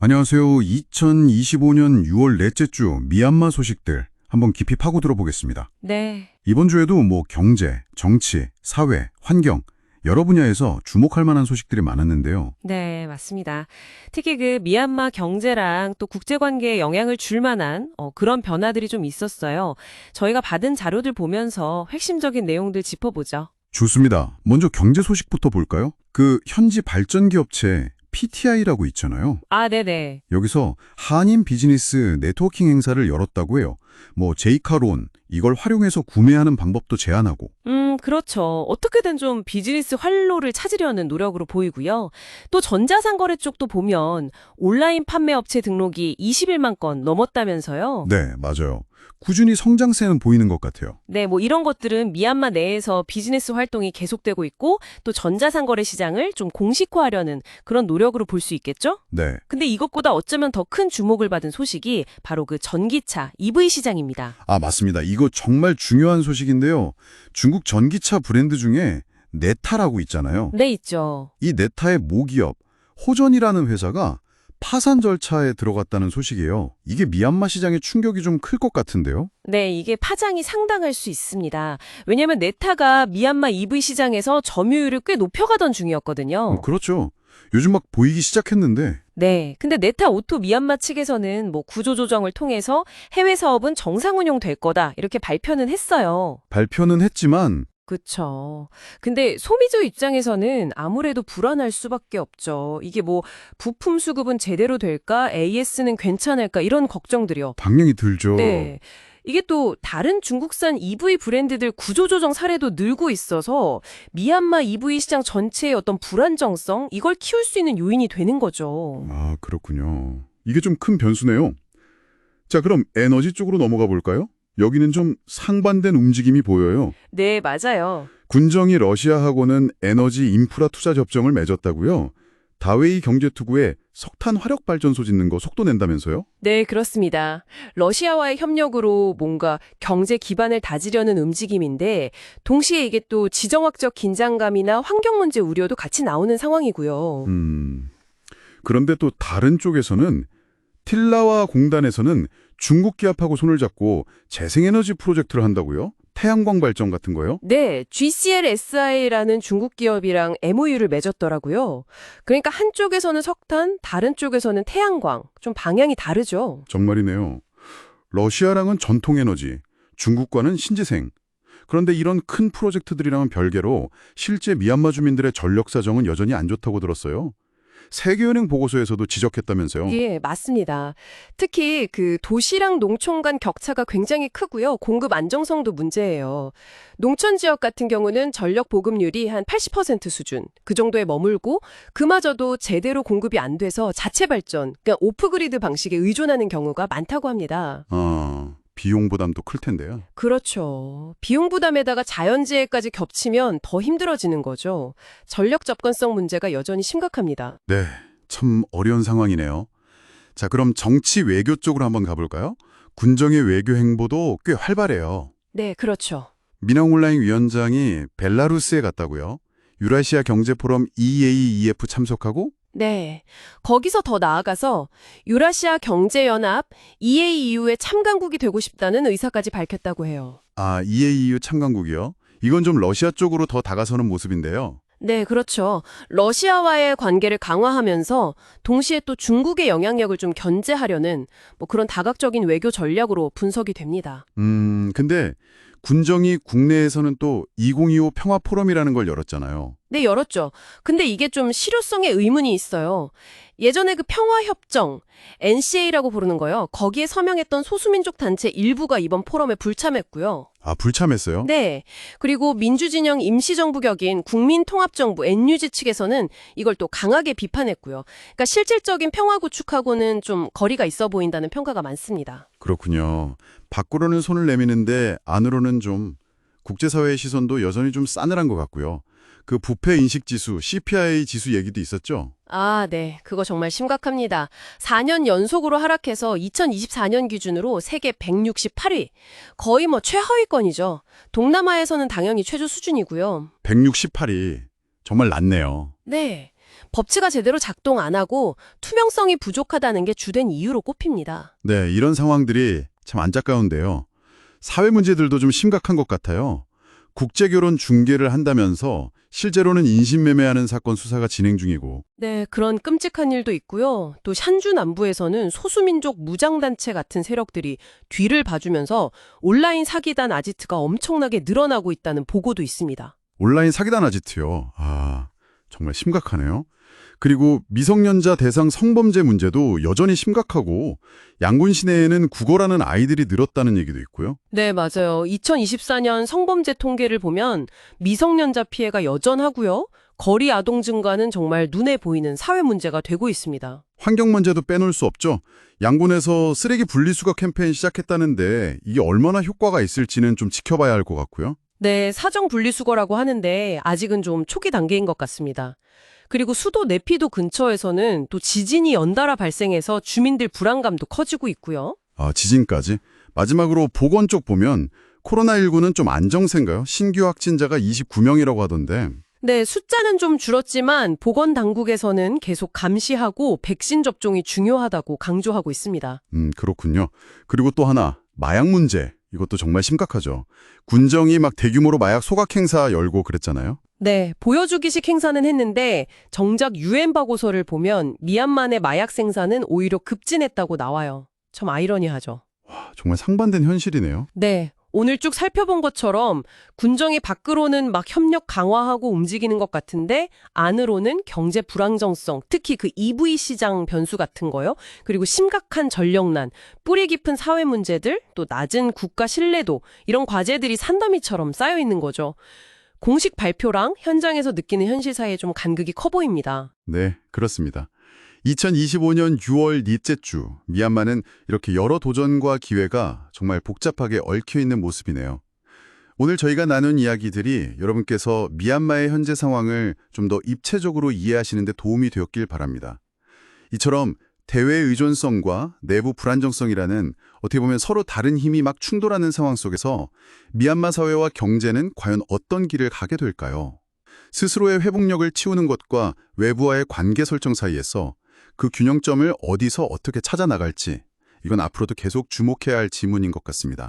안녕하세요. 2025년 6월 넷째 주 미얀마 소식들 한번 깊이 파고 들어보겠습니다. 네. 이번 주에도 경제, 정치, 사회, 환경 여러 분야에서 주목할 만한 소식들이 많았는데요. 네, 맞습니다. 특히 그 미얀마 경제랑 또 국제관계에 영향을 줄 만한 그런 변화들이 좀 있었어요. 저희가 받은 자료들 보면서 핵심적인 내용들 짚어보죠. 좋습니다. 먼저 경제 소식부터 볼까요? 현지 발전기 업체 PTI라고 있잖아요. 아, 네네. 여기서 한인 비즈니스 네트워킹 행사를 열었다고 해요. 제이카론 이걸 활용해서 구매하는 방법도 제안하고. 그렇죠. 어떻게든 좀 비즈니스 활로를 찾으려는 노력으로 보이고요. 또 전자상거래 쪽도 보면 온라인 판매 업체 등록이 21만 건 넘었다면서요. 네, 맞아요. 꾸준히 성장세는 보이는 것 같아요. 네, 이런 것들은 미얀마 내에서 비즈니스 활동이 계속되고 있고 또 전자상거래 시장을 좀 공식화하려는 그런 노력으로 볼 수 있겠죠? 네. 근데 이것보다 어쩌면 더 큰 주목을 받은 소식이 바로 그 전기차 EV 시장입니다. 아, 맞습니다. 이거 정말 중요한 소식인데요. 중국 전기차 브랜드 중에 네타라고 있잖아요. 네, 있죠. 이 네타의 모기업 호전이라는 회사가 파산 절차에 들어갔다는 소식이에요. 이게 미얀마 시장에 충격이 좀 클 것 같은데요. 네, 이게 파장이 상당할 수 있습니다. 왜냐하면 네타가 미얀마 EV 시장에서 점유율을 꽤 높여가던 중이었거든요. 그렇죠. 요즘 막 보이기 시작했는데. 네, 근데 네타 오토 미얀마 측에서는 구조조정을 통해서 해외 사업은 정상 운용될 거다 이렇게 발표는 했어요. 발표는 했지만 그쵸. 근데 소비자 입장에서는 아무래도 불안할 수밖에 없죠. 이게 부품 수급은 제대로 될까? AS는 괜찮을까? 이런 걱정들이요. 방향이 들죠. 네. 이게 또 다른 중국산 EV 브랜드들 구조조정 사례도 늘고 있어서 미얀마 EV 시장 전체의 어떤 불안정성, 이걸 키울 수 있는 요인이 되는 거죠. 아, 그렇군요. 이게 좀 큰 변수네요. 자, 그럼 에너지 쪽으로 넘어가 볼까요? 여기는 좀 상반된 움직임이 보여요. 네, 맞아요. 군정이 러시아하고는 에너지 인프라 투자 협정을 맺었다고요? 다웨이 경제투구에 석탄 화력발전소 짓는 거 속도 낸다면서요? 네, 그렇습니다. 러시아와의 협력으로 뭔가 경제 기반을 다지려는 움직임인데 동시에 이게 또 지정학적 긴장감이나 환경 문제 우려도 같이 나오는 상황이고요. 그런데 또 다른 쪽에서는 틸라와 공단에서는 중국 기업하고 손을 잡고 재생에너지 프로젝트를 한다고요? 태양광 발전 같은 거요? 네, GCLSI라는 중국 기업이랑 MOU를 맺었더라고요. 그러니까 한쪽에서는 석탄, 다른 쪽에서는 태양광. 좀 방향이 다르죠. 정말이네요. 러시아랑은 전통 에너지, 중국과는 신재생. 그런데 이런 큰 프로젝트들이랑은 별개로 실제 미얀마 주민들의 전력 사정은 여전히 안 좋다고 들었어요. 세계은행 보고서에서도 지적했다면서요. 예, 맞습니다. 특히 그 도시랑 농촌 간 격차가 굉장히 크고요. 공급 안정성도 문제예요. 농촌 지역 같은 경우는 전력 보급률이 한 80% 수준, 그 정도에 머물고 그마저도 제대로 공급이 안 돼서 자체 발전, 그러니까 오프그리드 방식에 의존하는 경우가 많다고 합니다. 비용 부담도 클 텐데요. 그렇죠. 비용 부담에다가 자연재해까지 겹치면 더 힘들어지는 거죠. 전력 접근성 문제가 여전히 심각합니다. 네, 참 어려운 상황이네요. 자, 그럼 정치 외교 쪽으로 한번 가볼까요? 군정의 외교 행보도 꽤 활발해요. 네, 그렇죠. 민왕 온라인 위원장이 벨라루스에 갔다고요? 유라시아 경제포럼 EAEF 참석하고? 네. 거기서 더 나아가서 유라시아 경제연합 EAEU의 참가국이 되고 싶다는 의사까지 밝혔다고 해요. 아, EAEU 참가국이요? 이건 좀 러시아 쪽으로 더 다가서는 모습인데요. 네, 그렇죠. 러시아와의 관계를 강화하면서 동시에 또 중국의 영향력을 좀 견제하려는 그런 다각적인 외교 전략으로 분석이 됩니다. 근데 군정이 국내에서는 또 2025 평화 포럼이라는 걸 열었잖아요. 네, 열었죠. 근데 이게 좀 실효성에 의문이 있어요. 예전에 그 평화협정, NCA라고 부르는 거요. 거기에 서명했던 소수민족 단체 일부가 이번 포럼에 불참했고요. 아, 불참했어요? 네. 그리고 민주진영 임시정부 격인 국민통합정부 NUG 측에서는 이걸 또 강하게 비판했고요. 그러니까 실질적인 평화 구축하고는 좀 거리가 있어 보인다는 평가가 많습니다. 그렇군요. 밖으로는 손을 내미는데 안으로는 좀 국제사회의 시선도 여전히 좀 싸늘한 것 같고요. 그 부패 인식 지수, CPI 지수 얘기도 있었죠? 아, 네. 그거 정말 심각합니다. 4년 연속으로 하락해서 2024년 기준으로 세계 168위. 거의 최하위권이죠. 동남아에서는 당연히 최저 수준이고요. 168이 정말 낮네요. 네. 법치가 제대로 작동 안 하고 투명성이 부족하다는 게 주된 이유로 꼽힙니다. 네, 이런 상황들이 참 안타까운데요. 사회 문제들도 좀 심각한 것 같아요. 국제결혼 중개를 한다면서 실제로는 인신매매하는 사건 수사가 진행 중이고. 네, 그런 끔찍한 일도 있고요. 또 샨주 남부에서는 소수민족 무장단체 같은 세력들이 뒤를 봐주면서 온라인 사기단 아지트가 엄청나게 늘어나고 있다는 보고도 있습니다. 온라인 사기단 아지트요. 아, 정말 심각하네요. 그리고 미성년자 대상 성범죄 문제도 여전히 심각하고 양군 시내에는 국어라는 아이들이 늘었다는 얘기도 있고요. 네, 맞아요. 2024년 성범죄 통계를 보면 미성년자 피해가 여전하고요. 거리 아동 증가는 정말 눈에 보이는 사회 문제가 되고 있습니다. 환경 문제도 빼놓을 수 없죠. 양군에서 쓰레기 분리수거 캠페인 시작했다는데 이게 얼마나 효과가 있을지는 좀 지켜봐야 할 것 같고요. 네, 사정 분리수거라고 하는데 아직은 좀 초기 단계인 것 같습니다. 그리고 수도 내피도 근처에서는 또 지진이 연달아 발생해서 주민들 불안감도 커지고 있고요. 아, 지진까지. 마지막으로 보건 쪽 보면 코로나19는 좀 안정세인가요? 신규 확진자가 29명이라고 하던데. 네, 숫자는 좀 줄었지만 보건당국에서는 계속 감시하고 백신 접종이 중요하다고 강조하고 있습니다. 그렇군요. 그리고 또 하나, 마약 문제. 이것도 정말 심각하죠. 군정이 막 대규모로 마약 소각 행사 열고 그랬잖아요. 네, 보여주기식 행사는 했는데 정작 유엔 보고서를 보면 미얀마 내 마약 생산은 오히려 급진했다고 나와요. 참 아이러니하죠. 와, 정말 상반된 현실이네요. 네, 오늘 쭉 살펴본 것처럼 군정이 밖으로는 막 협력 강화하고 움직이는 것 같은데 안으로는 경제 불안정성, 특히 그 EV 시장 변수 같은 거요. 그리고 심각한 전력난, 뿌리 깊은 사회 문제들, 또 낮은 국가 신뢰도 이런 과제들이 산더미처럼 쌓여 있는 거죠. 공식 발표랑 현장에서 느끼는 현실 사이에 좀 간극이 커 보입니다. 네, 그렇습니다. 2025년 6월 넷째 주, 미얀마는 이렇게 여러 도전과 기회가 정말 복잡하게 얽혀있는 모습이네요. 오늘 저희가 나눈 이야기들이 여러분께서 미얀마의 현재 상황을 좀 더 입체적으로 이해하시는 데 도움이 되었길 바랍니다. 이처럼 대외 의존성과 내부 불안정성이라는 어떻게 보면 서로 다른 힘이 막 충돌하는 상황 속에서 미얀마 사회와 경제는 과연 어떤 길을 가게 될까요? 스스로의 회복력을 치우는 것과 외부와의 관계 설정 사이에서 그 균형점을 어디서 어떻게 찾아 나갈지 이건 앞으로도 계속 주목해야 할 지문인 것 같습니다.